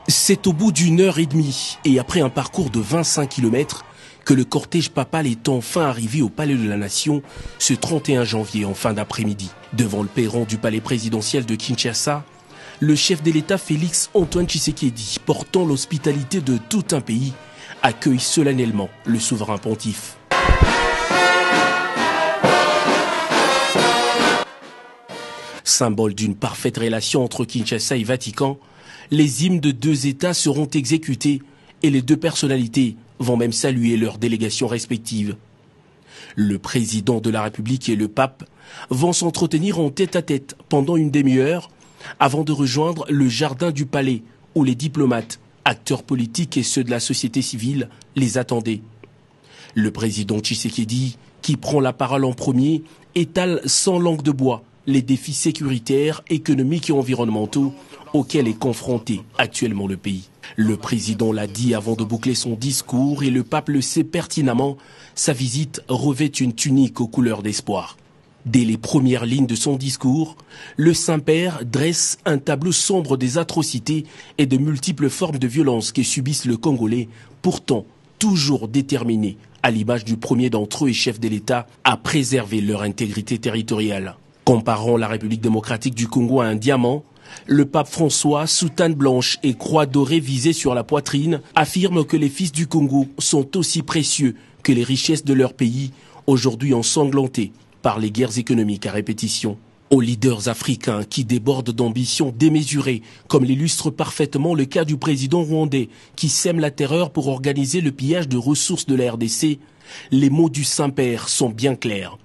C'est au bout d'1h30 et après un parcours de 25 km que le cortège papal est enfin arrivé au Palais de la Nation ce 31 janvier en fin d'après-midi. Devant le perron du palais présidentiel de Kinshasa, le chef de l'État Félix Antoine Tshisekedi, portant l'hospitalité de tout un pays, accueille solennellement le souverain pontife. Symbole d'une parfaite relation entre Kinshasa et Vatican, les hymnes de deux États seront exécutés et les deux personnalités vont même saluer leurs délégations respectives. Le président de la République et le pape vont s'entretenir en tête-à-tête pendant une demi-heure avant de rejoindre le jardin du palais où les diplomates, acteurs politiques et ceux de la société civile les attendaient. Le président Tshisekedi, qui prend la parole en premier, étale sans langue de bois les défis sécuritaires, économiques et environnementaux auxquels est confronté actuellement le pays. Le président l'a dit avant de boucler son discours et le pape le sait pertinemment, sa visite revêt une tunique aux couleurs d'espoir. Dès les premières lignes de son discours, le Saint-Père dresse un tableau sombre des atrocités et de multiples formes de violence que subissent le Congolais, pourtant toujours déterminés, à l'image du premier d'entre eux et chef de l'État, à préserver leur intégrité territoriale. Comparant la République démocratique du Congo à un diamant, le pape François, soutane blanche et croix dorée visée sur la poitrine, affirme que les fils du Congo sont aussi précieux que les richesses de leur pays, aujourd'hui ensanglantés par les guerres économiques à répétition. Aux leaders africains qui débordent d'ambition démesurée, comme l'illustre parfaitement le cas du président rwandais qui sème la terreur pour organiser le pillage de ressources de la RDC, les mots du Saint-Père sont bien clairs.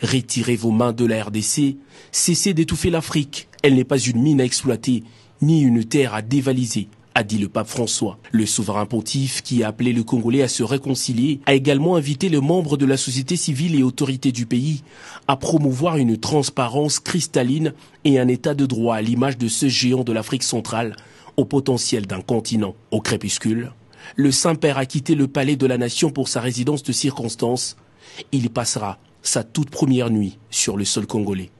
Retirez vos mains de la RDC, cessez d'étouffer l'Afrique. Elle n'est pas une mine à exploiter, ni une terre à dévaliser, a dit le pape François. Le souverain pontife, qui a appelé le Congolais à se réconcilier, a également invité les membres de la société civile et autorités du pays à promouvoir une transparence cristalline et un état de droit à l'image de ce géant de l'Afrique centrale, au potentiel d'un continent. Au crépuscule, le Saint-Père a quitté le palais de la Nation pour sa résidence de circonstance. Il y passera sa toute première nuit sur le sol congolais.